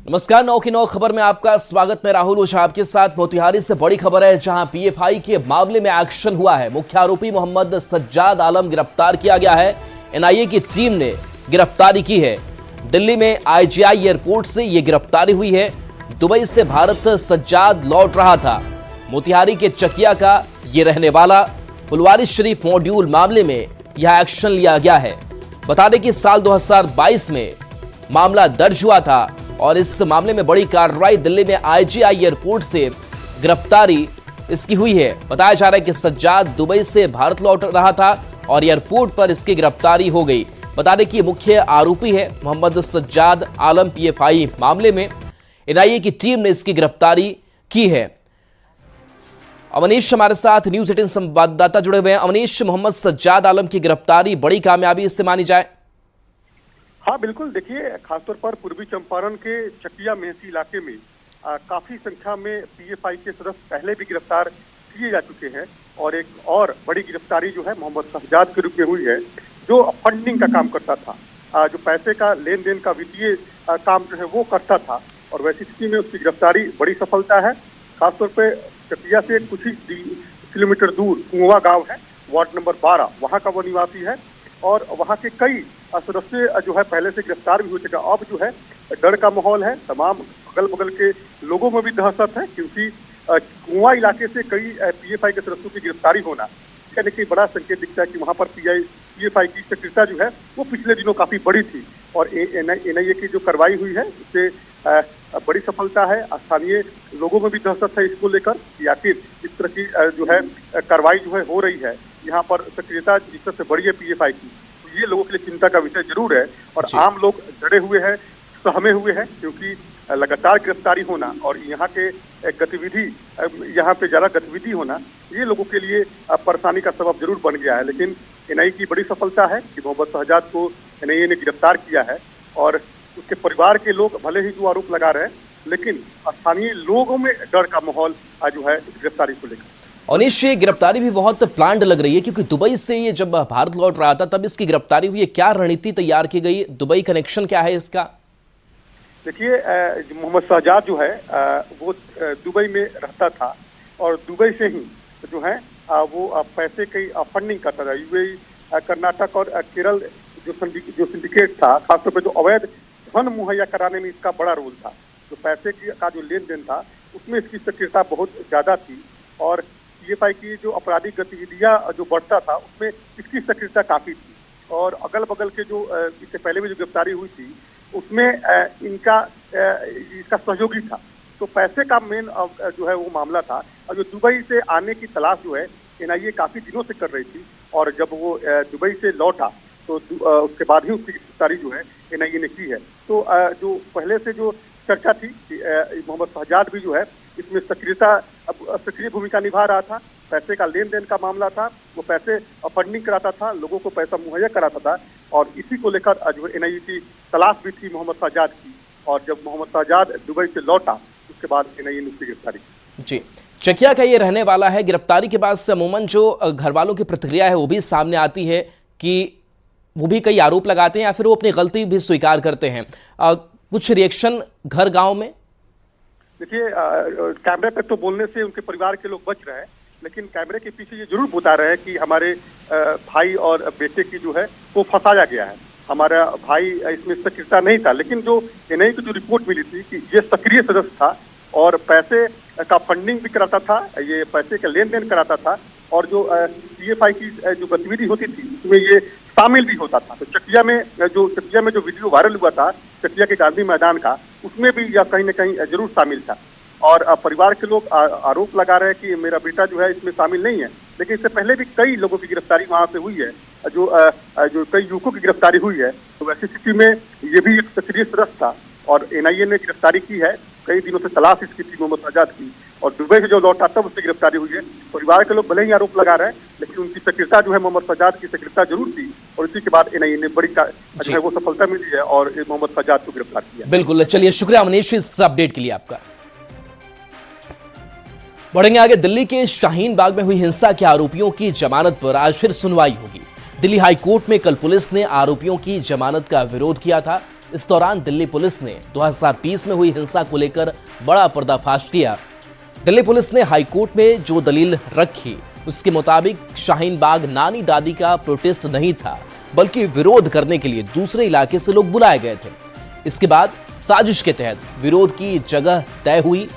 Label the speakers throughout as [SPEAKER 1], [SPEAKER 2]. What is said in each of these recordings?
[SPEAKER 1] नमस्कार, 9 की 9 खबर में आपका स्वागत। मैं राहुल ओझा आपके साथ। मोतिहारी से बड़ी खबर है, जहां पीएफआई के मामले में एक्शन हुआ है। मुख्य आरोपी मोहम्मद सज्जाद आलम गिरफ्तार किया गया है। एनआईए की टीम ने गिरफ्तारी की है। दिल्ली में आईजीआई एयरपोर्ट से यह गिरफ्तारी हुई है। दुबई से भारत सज्जाद लौट रहा था। मोतिहारी के चकिया का ये रहने वाला फुलवारी शरीफ मॉड्यूल मामले में यह एक्शन लिया गया है। बता दें कि साल 2022 में मामला दर्ज हुआ था और इस मामले में बड़ी कार्रवाई दिल्ली में आईजीआई एयरपोर्ट से गिरफ्तारी इसकी हुई है। बताया जा रहा है कि सज्जाद दुबई से भारत लौट रहा था और एयरपोर्ट पर इसकी गिरफ्तारी हो गई। बता दें कि मुख्य आरोपी है मोहम्मद सज्जाद आलम। पीएफआई मामले में एनआईए की टीम ने इसकी गिरफ्तारी की है। अवनीश हमारे साथ न्यूज 18 संवाददाता जुड़े हुए हैं। अवनीश, मोहम्मद सज्जाद आलम की गिरफ्तारी बड़ी कामयाबी इससे मानी जाए?
[SPEAKER 2] हाँ बिल्कुल, देखिए खासतौर पर पूर्वी चंपारण के चकिया मेहसी इलाके में काफी संख्या में पीएफआई के सदस्य पहले भी गिरफ्तार किए जा चुके हैं और एक और बड़ी गिरफ्तारी जो है मोहम्मद सज्जाद के रूप में हुई है, जो फंडिंग का काम करता था, जो पैसे का लेन देन का वित्तीय काम जो है वो करता था। और वैसी स्थिति में उसकी गिरफ्तारी बड़ी सफलता है। खासतौर पर चकिया से कुछ ही किलोमीटर दूर कुंवा गाँव है, वार्ड नंबर 12, वहाँ का वो निवासी है और वहाँ के कई सदस्य जो है पहले से गिरफ्तार भी हो चुका। अब जो है डर का माहौल है, तमाम अगल बगल के लोगों में भी दहशत है, क्योंकि कुआं इलाके से कई पीएफआई के सदस्यों की गिरफ्तारी होना यानी कि बड़ा संकेत दिखता है कि वहाँ पर पीएफआई की सक्रियता जो है वो पिछले दिनों काफी बड़ी थी। और एनआईए की जो कार्रवाई हुई है उससे बड़ी सफलता है। स्थानीय लोगों में भी दहशत है इसको लेकर कि आखिर इस तरह की जो है कार्रवाई जो है हो रही है, यहाँ पर सक्रियता जिस तरह से बढ़ी है पीएफआई की, तो ये लोगों के लिए चिंता का विषय जरूर है। और आम लोग डरे हुए हैं, सहमे हुए हैं, क्योंकि लगातार गिरफ्तारी होना और यहाँ के गतिविधि, यहाँ पे ज्यादा गतिविधि होना, ये लोगों के लिए परेशानी का सबब जरूर बन गया है। लेकिन एनआईए की बड़ी सफलता है कि मोहम्मद सज्जाद को एनआईए ने गिरफ्तार किया है और उसके परिवार के लोग भले ही जो आरोप लगा रहे हैं, लेकिन स्थानीय लोगों में डर का माहौल जो है इस गिरफ्तारी को लेकर।
[SPEAKER 1] अवनीश, ये गिरफ्तारी भी बहुत प्लान्ड लग रही है, क्योंकि दुबई से ये जब भारत लौट रहा था तब इसकी गिरफ्तारी हुई है। क्या रणनीति तैयार की गई? दुबई कनेक्शन क्या है इसका?
[SPEAKER 2] देखिए, मोहम्मद सज्जाद जो है वो दुबई में रहता था और दुबई से ही जो है वो पैसे की फंडिंग करता था। यूएई, कर्नाटक और केरल जो सिंडिकेट था, खासतौर पर जो अवैध धन मुहैया कराने में इसका बड़ा रोल था। जो पैसे का जो लेन देन था उसमें इसकी सक्रियता बहुत ज्यादा थी और पीएफआई की जो आपराधिक गतिविधियां जो बढ़ता था उसमें इसकी सक्रियता काफी थी। और अगल बगल के जो इससे पहले भी जो गिरफ्तारी हुई थी उसमें इसका सहयोगी था। तो पैसे का मेन जो है वो मामला था। और जो दुबई से आने की तलाश जो है एनआईए काफी दिनों से कर रही थी और जब वो दुबई से लौटा तो उसके बाद ही उसकी गिरफ्तारी जो है एनआईए ने की है। तो जो पहले से जो चर्चा थी कि मोहम्मद सज्जाद भी जो है इसमें सक्रिय भूमिका निभा रहा था। पैसे का लेन देन का मामला था, वो पैसे फंडिंग कराता था, लोगों को पैसा मुहैया कराता था और इसी को लेकर जो एनआईए की तलाश भी थी मोहम्मद सज्जाद की। और जब मोहम्मद सज्जाद दुबई से लौटा उसके बाद एनआईए ने उसकी गिरफ्तारी की।
[SPEAKER 1] जी, चकिया का ये रहने वाला है। गिरफ्तारी के बाद से अमूमन जो घर वालों की प्रतिक्रिया है वो भी सामने आती है कि वो भी कई आरोप लगाते हैं या फिर वो अपनी गलती भी स्वीकार करते हैं। कुछ रिएक्शन घर गांव में?
[SPEAKER 2] देखिए, कैमरे पर तो बोलने से उनके परिवार के लोग बच रहे हैं, लेकिन कैमरे के पीछे ये जरूर बता रहे हैं कि हमारे भाई और बेटे की जो है वो फंसाया गया है। हमारा भाई इसमें सक्रियता नहीं था, लेकिन जो एनआईए की जो रिपोर्ट मिली थी कि ये सक्रिय सदस्य था और पैसे का फंडिंग भी कराता था, ये पैसे का लेन देन कराता था और जो पीएफआई की जो गतिविधि होती थी उसमें ये शामिल भी होता था। तो चकिया में जो वीडियो वायरल हुआ था चकिया के गांधी मैदान का, उसमें भी यह कहीं न कहीं जरूर शामिल था। और परिवार के लोग आरोप लगा रहे हैं कि मेरा बेटा जो है इसमें शामिल नहीं है, लेकिन इससे पहले भी कई लोगों की गिरफ्तारी वहां से हुई है, जो कई युवकों की गिरफ्तारी हुई है। तो वैसी स्थिति में ये भी एक सक्रिय सदस्य था और एनआईए ने गिरफ्तारी की है। कई दिनों से तलाश इसकी थी मोहम्मद सज्जाद की और दुबई से जो लौटा तब उसकी गिरफ्तारी हुई है। परिवार के लोग भले ही आरोप लगा रहे हैं, लेकिन उनकी सक्रियता जो है मोहम्मद सज्जाद की सक्रियता जरूर थी और इसी के बाद एनआईए ने बड़ी जो है वो सफलता मिली है और मोहम्मद सज्जाद को गिरफ्तार किया।
[SPEAKER 1] बिल्कुल, चलिए शुक्रिया अवनीश इस अपडेट के लिए आपका। बढ़ेंगे आगे। दिल्ली के शाहीन बाग में हुई हिंसा के आरोपियों की जमानत पर आज फिर सुनवाई होगी। दिल्ली हाई कोर्ट में कल पुलिस ने आरोपियों की जमानत का विरोध किया था। इस दौरान दिल्ली पुलिस ने 2020 में हुई हिंसा को लेकर बड़ा पर्दाफाश किया। दिल्ली पुलिस ने हाईकोर्ट में जो दलील रखी उसके मुताबिक शाहीन बाग नानी दादी का प्रोटेस्ट नहीं था, बल्कि विरोध करने के लिए दूसरे इलाके से लोग बुलाए गए थे। इसके बाद साजिश के तहत विरोध की जगह तय हुई।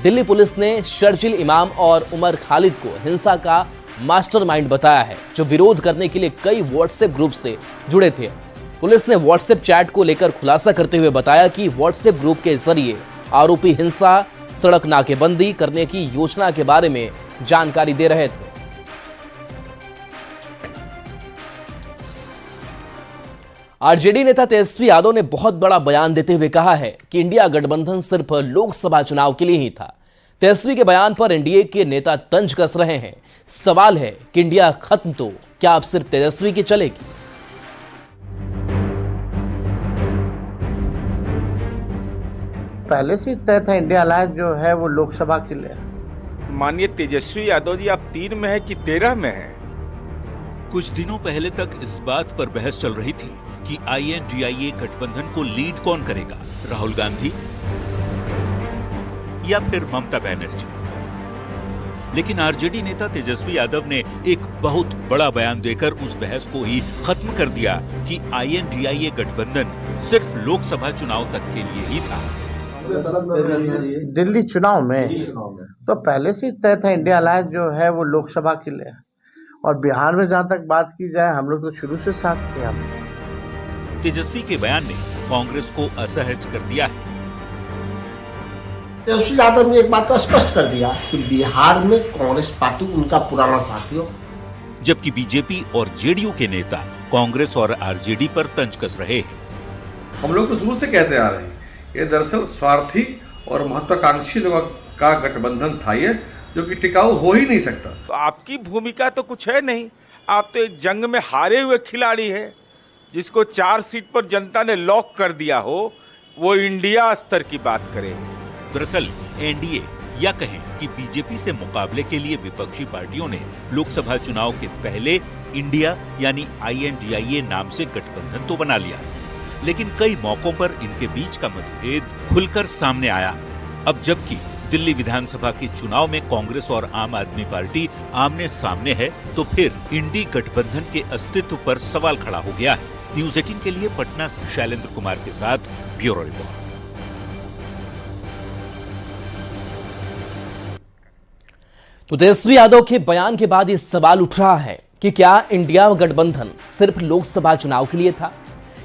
[SPEAKER 1] दिल्ली पुलिस ने शर्जिल इमाम और उमर खालिद को हिंसा का मास्टरमाइंड बताया है, जो विरोध करने के लिए कई व्हाट्सएप ग्रुप से जुड़े थे। पुलिस ने व्हाट्सएप चैट को लेकर खुलासा करते हुए बताया कि व्हाट्सएप ग्रुप के जरिए आरोपी हिंसा, सड़क नाकेबंदी करने की योजना के बारे में जानकारी दे रहे थे। आरजेडी नेता तेजस्वी यादव ने बहुत बड़ा बयान देते हुए कहा है कि इंडिया गठबंधन सिर्फ लोकसभा चुनाव के लिए ही था। तेजस्वी के बयान पर एनडीए के नेता तंज कस रहे हैं। सवाल है कि इंडिया खत्म तो क्या अब सिर्फ तेजस्वी की चलेगी?
[SPEAKER 3] पहले से तय था इंडिया अलायंस जो है वो लोकसभा के लिए।
[SPEAKER 4] माननीय तेजस्वी यादव जी, आप 3 में है कि 13 में है?
[SPEAKER 5] कुछ दिनों पहले तक इस बात पर बहस चल रही थी कि INDIA गठबंधन को लीड कौन करेगा, राहुल गांधी या फिर ममता बनर्जी। लेकिन आरजेडी नेता तेजस्वी यादव ने एक बहुत बड़ा बयान देकर उस बहस को ही खत्म कर दिया कि INDIA गठबंधन सिर्फ लोकसभा चुनाव तक के लिए ही था।
[SPEAKER 3] दिल्ली चुनाव में तो पहले से तय था इंडिया अलायंस जो है वो लोकसभा के लिए, और बिहार में जहां तक बात की जाए हम लोग तो शुरू से साथ थे। हम
[SPEAKER 5] तेजस्वी के बयान ने कांग्रेस को असहज कर दिया है।
[SPEAKER 6] तेजस्वी यादव ने एक बात तो स्पष्ट कर दिया कि बिहार में कांग्रेस पार्टी उनका पुराना साथी हो,
[SPEAKER 5] जबकि बीजेपी और जेडीयू के नेता कांग्रेस और आरजेडी पर तंज कस रहे हैं।
[SPEAKER 7] हम लोग तो शुरू से कहते आ रहे हैं, ये दरअसल स्वार्थी और महत्वाकांक्षी लोगों का गठबंधन था ये, जो कि टिकाऊ हो ही नहीं सकता।
[SPEAKER 4] तो आपकी भूमिका तो कुछ है नहीं। आप तो एक जंग में हारे हुए खिलाड़ी है, जिसको 4 सीट पर जनता ने लॉक कर दिया हो, वो इंडिया स्तर की बात करे।
[SPEAKER 5] दरअसल एनडीए या कहें कि बीजेपी से मुकाबले के लिए विपक्षी पार्टियों ने लोकसभा चुनाव के पहले इंडिया यानी INDIA नाम से गठबंधन तो बना लिया, लेकिन कई मौकों पर इनके बीच का मतभेद खुलकर सामने आया। अब जबकि दिल्ली विधानसभा के चुनाव में कांग्रेस और आम आदमी पार्टी आमने सामने है, तो फिर इंडी गठबंधन के अस्तित्व पर सवाल खड़ा हो गया है। न्यूज़ 18 के लिए पटना से शैलेंद्र कुमार के साथ ब्यूरो रिपोर्ट।
[SPEAKER 1] तो तेजस्वी यादव के बयान के बाद ये सवाल उठ रहा है कि क्या इंडिया गठबंधन सिर्फ लोकसभा चुनाव के लिए था?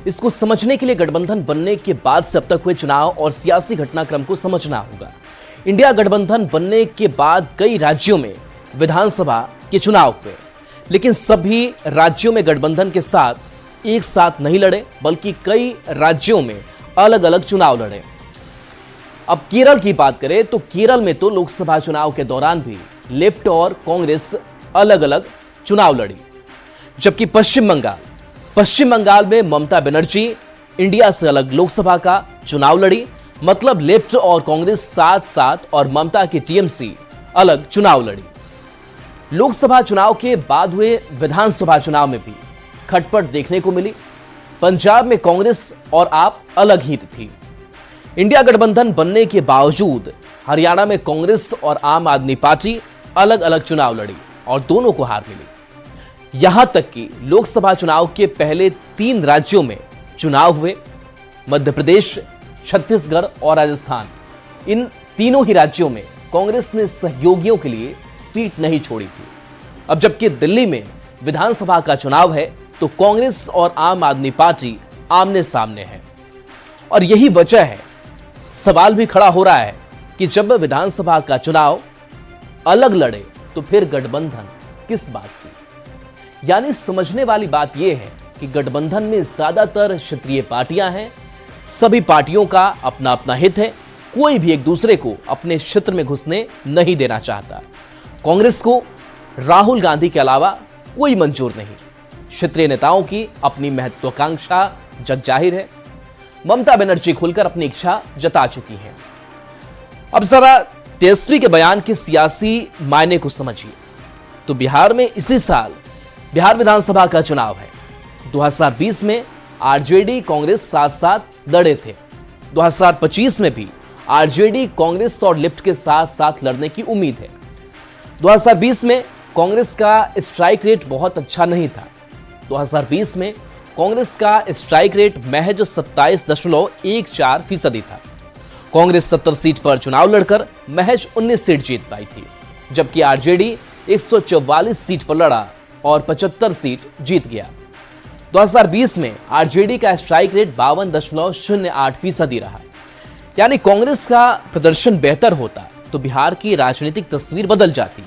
[SPEAKER 1] इसको समझने के लिए गठबंधन बनने के बाद से अब तक हुए चुनाव और सियासी घटनाक्रम को समझना होगा। इंडिया गठबंधन बनने के बाद कई राज्यों में विधानसभा के चुनाव हुए, लेकिन सभी राज्यों में गठबंधन के साथ एक साथ नहीं लड़े, बल्कि कई राज्यों में अलग अलग चुनाव लड़े। अब केरल की बात करें तो केरल में तो लोकसभा चुनाव के दौरान भी लेफ्ट और कांग्रेस अलग अलग चुनाव लड़ी, जबकि पश्चिम बंगाल में ममता बनर्जी इंडिया से अलग लोकसभा का चुनाव लड़ी। मतलब लेफ्ट और कांग्रेस साथ साथ और ममता की टीएमसी अलग चुनाव लड़ी। लोकसभा चुनाव के बाद हुए विधानसभा चुनाव में भी खटपट देखने को मिली। पंजाब में कांग्रेस और आप अलग ही थी। इंडिया गठबंधन बनने के बावजूद हरियाणा में कांग्रेस और आम आदमी पार्टी अलग अलग चुनाव लड़ी और दोनों को हार मिली। यहां तक कि लोकसभा चुनाव के पहले 3 राज्यों में चुनाव हुए, मध्य प्रदेश, छत्तीसगढ़ और राजस्थान। इन तीनों ही राज्यों में कांग्रेस ने सहयोगियों के लिए सीट नहीं छोड़ी थी। अब जबकि दिल्ली में विधानसभा का चुनाव है तो कांग्रेस और आम आदमी पार्टी आमने सामने है, और यही वजह है, सवाल भी खड़ा हो रहा है कि जब विधानसभा का चुनाव अलग लड़े तो फिर गठबंधन किस बात की? यानी समझने वाली बात यह है कि गठबंधन में ज्यादातर क्षेत्रीय पार्टियां हैं। सभी पार्टियों का अपना अपना हित है, कोई भी एक दूसरे को अपने क्षेत्र में घुसने नहीं देना चाहता। कांग्रेस को राहुल गांधी के अलावा कोई मंजूर नहीं। क्षेत्रीय नेताओं की अपनी महत्वाकांक्षा जग जाहिर है। ममता बनर्जी खुलकर अपनी इच्छा जता चुकी हैं। अब जरा तेजस्वी के बयान के सियासी मायने को समझिए। तो बिहार में इसी साल बिहार विधानसभा का चुनाव है। 2020 में आरजेडी कांग्रेस साथ साथ लड़े थे। 2025 में भी आरजेडी कांग्रेस और लेफ्ट के साथ साथ लड़ने की उम्मीद है। 2020 में कांग्रेस का स्ट्राइक रेट बहुत अच्छा नहीं था। 2020 में कांग्रेस का स्ट्राइक रेट महज 27.14% था। कांग्रेस 70 सीट पर चुनाव लड़कर महज 19 सीट जीत पाई थी, जबकि आरजेडी 144 सीट पर लड़ा और 75 सीट जीत गया। 2020 में आरजेडी का स्ट्राइक रेट 52.08% रहा। यानी कांग्रेस का प्रदर्शन बेहतर होता तो बिहार की राजनीतिक तस्वीर बदल जाती।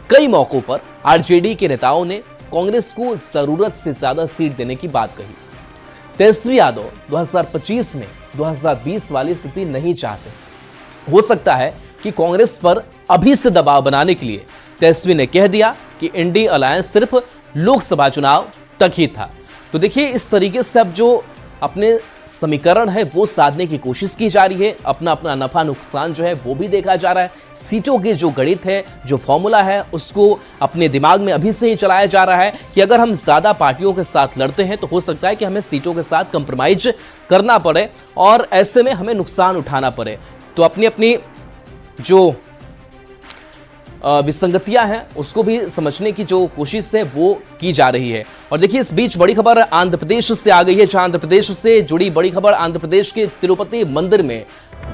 [SPEAKER 1] कई मौकों पर आरजेडी के नेताओं ने कांग्रेस को जरूरत से ज्यादा सीट देने की बात कही। तेजस्वी यादव 2025 में 2020 वाली स्थिति नहीं चाहते। हो सकता है कि कांग्रेस पर अभी से दबाव बनाने के लिए तेजस्वी ने कह दिया कि इंडी अलायंस सिर्फ लोकसभा चुनाव तक ही था। तो देखिए, इस तरीके से अब जो अपने समीकरण है वो साधने की कोशिश की जा रही है। अपना अपना नफा नुकसान जो है वो भी देखा जा रहा है। सीटों के जो गणित है, जो फॉर्मूला है, उसको अपने दिमाग में अभी से ही चलाया जा रहा है कि अगर हम ज्यादा पार्टियों के साथ लड़ते हैं तो हो सकता है कि हमें सीटों के साथ कंप्रोमाइज करना पड़े और ऐसे में हमें नुकसान उठाना पड़े। तो अपनी अपनी जो विसंगतियां हैं उसको भी समझने की जो कोशिश है वो की जा रही है। और देखिए, इस बीच बड़ी खबर आंध्र प्रदेश से आ गई है, जहां आंध्र प्रदेश से जुड़ी बड़ी खबर। आंध्र प्रदेश के तिरुपति मंदिर में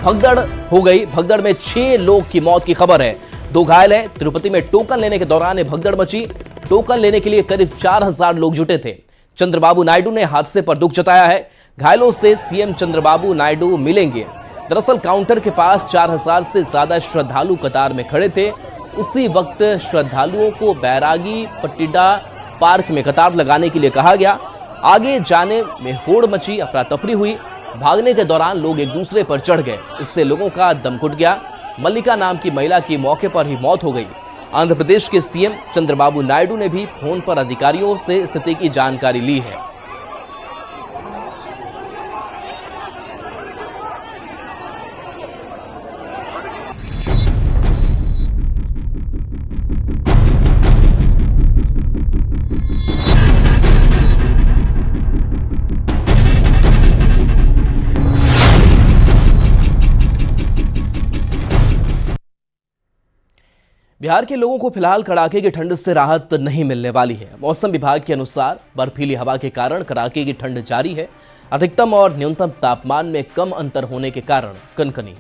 [SPEAKER 1] भगदड़ हो गई। भगदड़ में 6 लोग की मौत की खबर है, 2 घायल हैं। तिरुपति में टोकन लेने के दौरान भगदड़ मची। टोकन लेने के लिए करीब 4000 लोग जुटे थे। चंद्रबाबू नायडू ने हादसे पर दुख जताया है। घायलों से सीएम चंद्रबाबू नायडू मिलेंगे। दरअसल काउंटर के पास 4000 से ज्यादा श्रद्धालु कतार में खड़े थे। उसी वक्त श्रद्धालुओं को बैरागी पट्टिडा पार्क में कतार लगाने के लिए कहा गया। आगे जाने में होड़ मची, अफरा तफरी हुई। भागने के दौरान लोग एक दूसरे पर चढ़ गए, इससे लोगों का दम घुट गया। मल्लिका नाम की महिला की मौके पर ही मौत हो गई। आंध्र प्रदेश के सीएम चंद्रबाबू नायडू ने भी फोन पर अधिकारियों से स्थिति की जानकारी ली है। बिहार के लोगों को फिलहाल कड़ाके की ठंड से राहत नहीं मिलने वाली है। मौसम विभाग के अनुसार बर्फीली हवा के कारण कड़ाके की ठंड जारी है। अधिकतम और न्यूनतम तापमान में कम अंतर होने के कारण कनकनी है।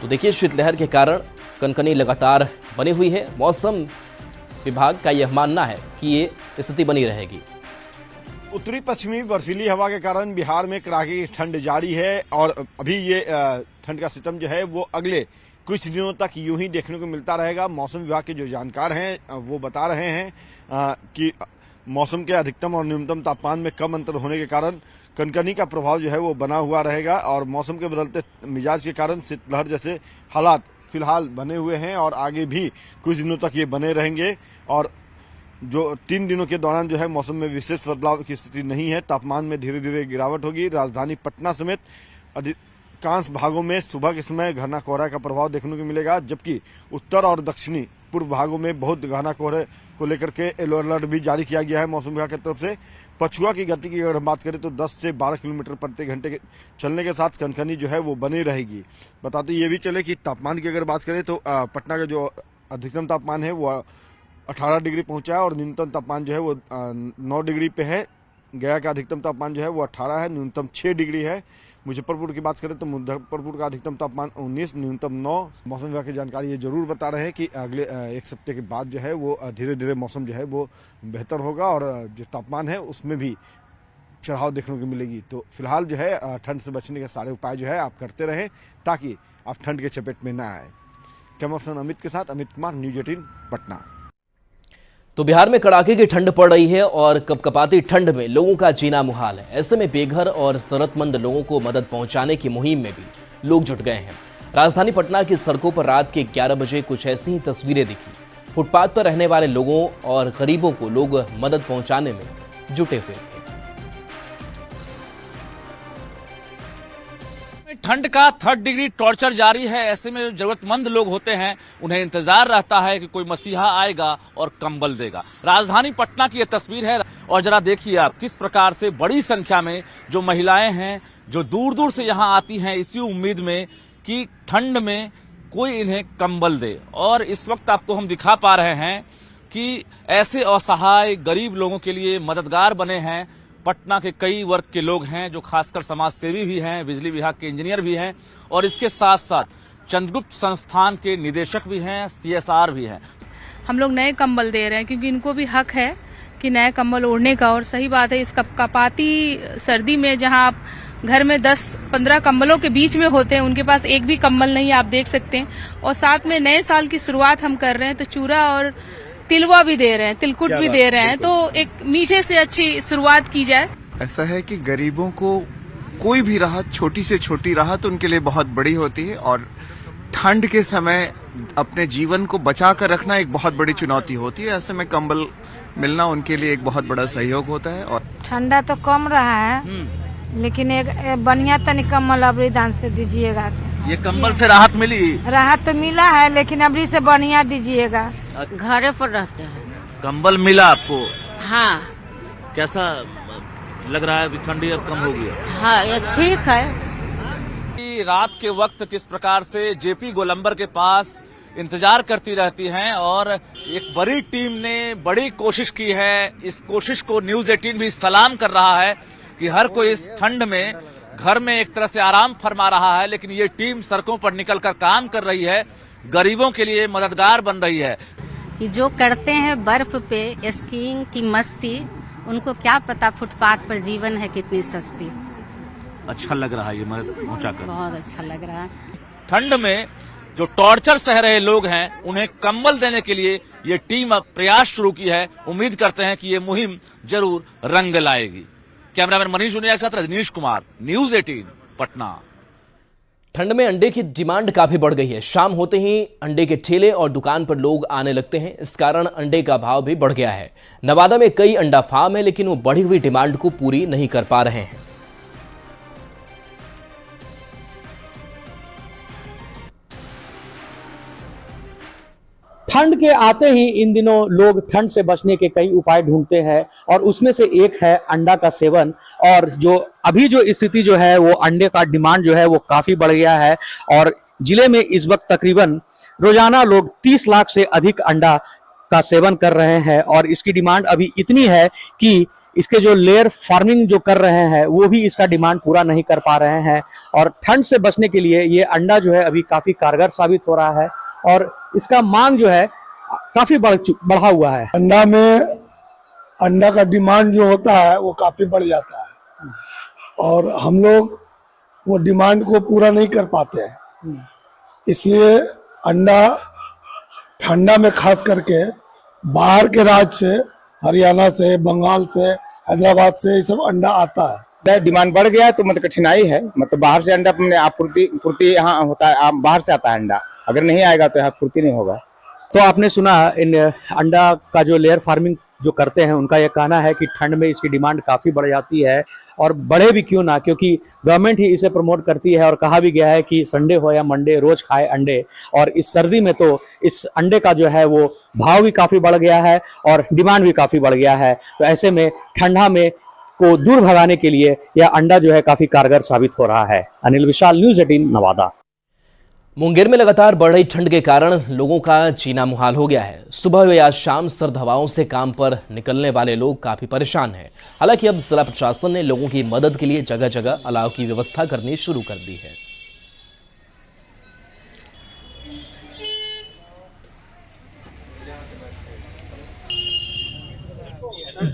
[SPEAKER 1] तो देखिए, शीतलहर के कारण कनकनी लगातार बनी हुई है। मौसम विभाग का यह मानना है कि ये स्थिति बनी रहेगी।
[SPEAKER 8] उत्तरी पश्चिमी बर्फीली हवा के कारण बिहार में कड़ाके की ठंड जारी है और अभी ये ठंड का सितम जो है वो अगले कुछ दिनों तक यूं ही देखने को मिलता रहेगा। मौसम विभाग के जो जानकार हैं वो बता रहे हैं कि मौसम के अधिकतम और न्यूनतम तापमान में कम अंतर होने के कारण कनकनी का प्रभाव जो है वो बना हुआ रहेगा और मौसम के बदलते मिजाज के कारण शीतलहर जैसे हालात फिलहाल बने हुए हैं और आगे भी कुछ दिनों तक ये बने रहेंगे। और जो 3 दिनों के दौरान जो है मौसम में विशेष बदलाव की स्थिति नहीं है। तापमान में धीरे धीरे गिरावट होगी। राजधानी पटना समेत अधिकांश भागों में सुबह के समय घना कोहरा का प्रभाव देखने को मिलेगा, जबकि उत्तर और दक्षिणी पूर्व भागों में बहुत घना कोहरे को लेकर के येलो अलर्ट भी जारी किया गया है मौसम विभाग की तरफ से। पछुआ की गति की अगर हम बात करें तो 10 से 12 किलोमीटर प्रति घंटे चलने के साथ कनकनी जो है वो बनी रहेगी। बताते ये भी चले कि तापमान की अगर बात करें तो पटना का जो अधिकतम तापमान है वो 18 डिग्री पहुंचा है और न्यूनतम तापमान जो है वो 9 डिग्री पे है। गया का अधिकतम तापमान जो है वो 18 है, न्यूनतम 6 डिग्री है। मुजफ्फरपुर की बात करें तो मुजफ्फरपुर का अधिकतम तापमान 19, न्यूनतम 9। मौसम विभाग की जानकारी ये जरूर बता रहे हैं कि अगले एक सप्ताह के बाद जो है वो धीरे धीरे मौसम जो है वो बेहतर होगा और जो तापमान है उसमें भी चढ़ाव देखने को मिलेगी। तो फिलहाल जो है ठंड से बचने के सारे उपाय जो है आप करते रहें ताकि आप ठंड के चपेट में ना आए। कैमरा पर्सन अमित के साथ अमित कुमार, न्यूज 18 पटना।
[SPEAKER 1] तो बिहार में कड़ाके की ठंड पड़ रही है और कपकपाती ठंड में लोगों का जीना मुहाल है। ऐसे में बेघर और जरूरतमंद लोगों को मदद पहुंचाने की मुहिम में भी लोग जुट गए हैं। राजधानी पटना की सड़कों पर रात के 11 बजे कुछ ऐसी ही तस्वीरें दिखी। फुटपाथ पर रहने वाले लोगों और गरीबों को लोग मदद पहुंचाने में जुटे हुए थे।
[SPEAKER 9] ठंड का 3rd डिग्री टॉर्चर जारी है। ऐसे में जो जरूरतमंद लोग होते हैं उन्हें इंतजार रहता है कि कोई मसीहा आएगा और कंबल देगा। राजधानी पटना की यह तस्वीर है और जरा देखिए आप किस प्रकार से बड़ी संख्या में जो महिलाएं हैं जो दूर दूर से यहां आती हैं इसी उम्मीद में कि ठंड में कोई इन्हें कंबल दे। और इस वक्त आपको हम दिखा पा रहे हैं कि ऐसे असहाय गरीब लोगों के लिए मददगार बने हैं पटना के कई वर्ग के लोग हैं, जो खासकर समाज सेवी भी हैं, बिजली विभाग के इंजीनियर भी हैं और इसके साथ साथ चंद्रगुप्त संस्थान के निदेशक भी हैं, CSR भी हैं।
[SPEAKER 10] हम लोग नए कंबल दे रहे हैं क्योंकि इनको भी हक है कि नए कंबल ओढ़ने का। और सही बात है, इस कपाती सर्दी में जहां आप घर में 10-15 कंबलों के बीच में होते हैं, उनके पास एक भी कंबल नहीं, आप देख सकते हैं। और साथ में नए साल की शुरुआत हम कर रहे हैं तो चूरा और तिलवा भी दे रहे हैं, तिलकुट भी दे रहे हैं, तो एक मीठे से अच्छी शुरुआत की जाए।
[SPEAKER 11] ऐसा है कि गरीबों को कोई भी राहत, छोटी से छोटी राहत उनके लिए बहुत बड़ी होती है और ठंड के समय अपने जीवन को बचा कर रखना एक बहुत बड़ी चुनौती होती है। ऐसे में कंबल मिलना उनके लिए एक बहुत बड़ा सहयोग होता है। और
[SPEAKER 12] ठंडा तो कम रहा है लेकिन एक बढ़िया तनी कंबल अबरी दान से दीजिएगा।
[SPEAKER 9] ये कंबल से राहत मिली?
[SPEAKER 12] राहत तो मिला है लेकिन अबरी से बढ़िया दीजिएगा।
[SPEAKER 13] घरे पर रहते हैं।
[SPEAKER 9] कंबल मिला आपको?
[SPEAKER 13] हाँ।
[SPEAKER 9] कैसा लग रहा है? ठंडी अब कम हो गई?
[SPEAKER 13] हाँ, ये ठीक है।
[SPEAKER 9] रात के वक्त किस प्रकार से जेपी गोलंबर के पास इंतजार करती रहती हैं और एक बड़ी टीम ने बड़ी कोशिश की है। इस कोशिश को न्यूज 18 भी सलाम कर रहा है कि हर कोई इस ठंड में घर में एक तरह से आराम फरमा रहा है, लेकिन ये टीम सड़कों पर निकलकर काम कर रही है, गरीबों के लिए मददगार बन रही है।
[SPEAKER 13] जो करते हैं बर्फ पे स्कीइंग की मस्ती, उनको क्या पता फुटपाथ पर जीवन है कितनी सस्ती।
[SPEAKER 9] अच्छा लग रहा है ये मदद पहुंचाकर,
[SPEAKER 13] बहुत अच्छा लग रहा है।
[SPEAKER 9] ठंड में जो टॉर्चर सह रहे लोग हैं उन्हें कंबल देने के लिए ये टीम अब प्रयास शुरू की है। उम्मीद करते हैं कि ये मुहिम जरूर रंग लाएगी। कैमरामैन मनीष जुनिया के साथ रजनीश कुमार, न्यूज 18 पटना।
[SPEAKER 1] ठंड में अंडे की डिमांड काफी बढ़ गई है। शाम होते ही अंडे के ठेले और दुकान पर लोग आने लगते हैं। इस कारण अंडे का भाव भी बढ़ गया है। नवादा में कई अंडा फार्म है लेकिन वो बढ़ी हुई डिमांड को पूरी नहीं कर पा रहे हैं।
[SPEAKER 14] ठंड के आते ही इन दिनों लोग ठंड से बचने के कई उपाय ढूंढते हैं और उसमें से एक है अंडा का सेवन। और जो अभी जो स्थिति जो है वो अंडे का डिमांड जो है वो काफी बढ़ गया है और जिले में इस वक्त तकरीबन रोजाना लोग 30 लाख से अधिक अंडा का सेवन कर रहे हैं और इसकी डिमांड अभी इतनी है कि इसके जो लेयर फार्मिंग जो कर रहे हैं वो भी इसका डिमांड पूरा नहीं कर पा रहे हैं। और ठंड से बचने के लिए ये अंडा जो है अभी काफी कारगर साबित हो रहा है और इसका मांग जो है काफी बढ़ा हुआ है।
[SPEAKER 15] अंडा में अंडा का डिमांड जो होता है वो काफी बढ़ जाता है और हम लोग वो डिमांड को पूरा नहीं कर पाते हैं। इसलिए अंडा ठंडा में खास करके बाहर के राज्य से, हरियाणा से, बंगाल से, हैदराबाद से ये सब अंडा आता है।
[SPEAKER 16] डिमांड बढ़ गया है तो मतलब कठिनाई है। मतलब बाहर से अंडा अपने पूर्ति यहाँ होता है, बाहर से आता है अंडा, अगर नहीं आएगा तो यहाँ पूर्ति नहीं होगा।
[SPEAKER 14] तो आपने सुना इन अंडा का जो लेयर फार्मिंग जो करते हैं उनका यह कहना है कि ठंड में इसकी डिमांड काफी बढ़ जाती है और बढ़े भी क्यों ना, क्योंकि गवर्नमेंट ही इसे प्रमोट करती है और कहा भी गया है कि संडे हो या मंडे रोज खाए अंडे। और इस सर्दी में तो इस अंडे का जो है वो भाव भी काफी बढ़ गया है और डिमांड भी काफी बढ़ गया है। तो ऐसे में ठंडा में को दूर भगाने के लिए यह अंडा जो है काफी कारगर साबित हो रहा है। अनिल विशाल, न्यूज 18 नवादा।
[SPEAKER 1] मुंगेर में लगातार बढ़ रही ठंड के कारण लोगों का जीना मुहाल हो गया है। सुबह या शाम सर्द हवाओं से काम पर निकलने वाले लोग काफी परेशान हैं। हालांकि अब जिला प्रशासन ने लोगों की मदद के लिए जगह जगह अलाव की व्यवस्था करनी शुरू कर दी है।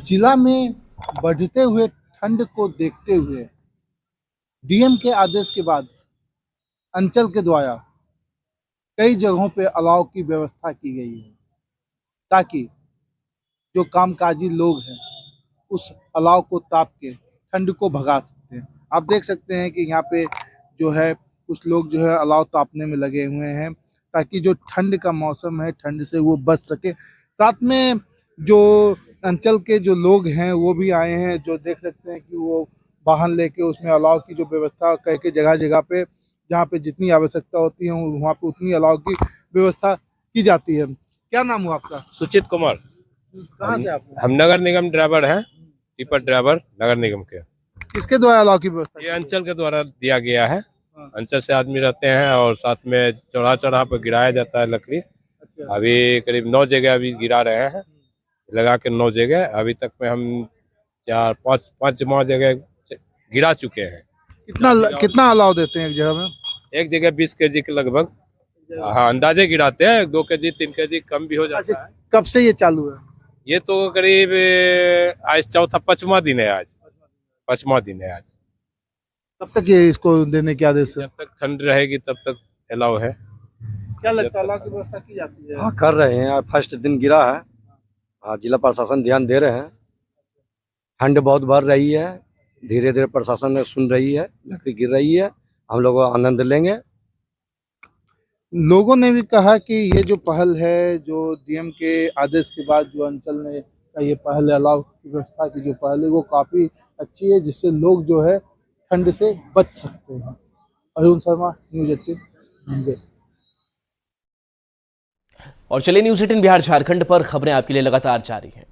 [SPEAKER 17] जिला में बढ़ते हुए ठंड को देखते हुए डीएम के आदेश के बाद अंचल के द्वारा कई जगहों पे अलाव की व्यवस्था की गई है ताकि जो कामकाजी लोग हैं उस अलाव को ताप के ठंड को भगा सकते हैं। आप देख सकते हैं कि यहाँ पे जो है कुछ लोग जो है अलाव तापने में लगे हुए हैं ताकि जो ठंड का मौसम है ठंड से वो बच सके। साथ में जो अंचल के जो लोग हैं वो भी आए हैं, जो देख सकते हैं कि वो वाहन लेके उसमें अलाव की जो व्यवस्था करके जगह जगह पे जहाँ पे जितनी आवश्यकता होती है वहाँ पे उतनी अलाव की व्यवस्था की जाती है। क्या नाम हुआ आपका?
[SPEAKER 18] सुचित कुमार।
[SPEAKER 17] कहाँ से आप?
[SPEAKER 18] हम नगर निगम ड्राइवर हैं, टिपर ड्राइवर नगर निगम के।
[SPEAKER 17] किसके द्वारा अलाव की व्यवस्था?
[SPEAKER 18] ये अंचल के द्वारा दिया गया है। अंचल से आदमी रहते हैं और साथ में चौराहा पर गिराया जाता है लकड़ी। अभी करीब 9 जगह अभी गिरा रहे हैं, लगा के 9 जगह। अभी तक में हम 4-5 जगह गिरा चुके हैं।
[SPEAKER 17] कितना अलाव देते हैं एक जगह में?
[SPEAKER 18] एक जगह 20 केजी के लगभग, हाँ, अंदाजे गिराते हैं। 2 केजी 3 केजी कम भी हो जाता है।
[SPEAKER 17] कब से ये चालू है?
[SPEAKER 18] ये तो करीब आज चौथा 5वां दिन है। आज 5वां दिन है। आज
[SPEAKER 17] तब तक ये इसको देने के आदेश है?
[SPEAKER 18] जब तक ठंड रहेगी तब तक अलाउ है।
[SPEAKER 17] क्या लगता है अलाव की व्यवस्था की जाती है?
[SPEAKER 19] हाँ, कर रहे हैं। आज फर्स्ट दिन गिरा है। हाँ, जिला प्रशासन ध्यान दे रहे हैं। ठंड बहुत बढ़ रही है, धीरे धीरे प्रशासन सुन रही है, लकड़ी गिर रही है, हम लोग आनंद लेंगे।
[SPEAKER 17] लोगों ने भी कहा कि ये जो पहल है, जो डीएम के आदेश के बाद जो अंचल ने ये पहल है, अलाव की व्यवस्था की जो पहल है, वो काफी अच्छी है, जिससे लोग जो है ठंड से बच सकते हैं। अरुण शर्मा, न्यूज़ 18 मुंगेर।
[SPEAKER 1] और चलिए न्यूज़ 18 बिहार झारखंड पर खबरें आपके लिए लगातार जारी हैं।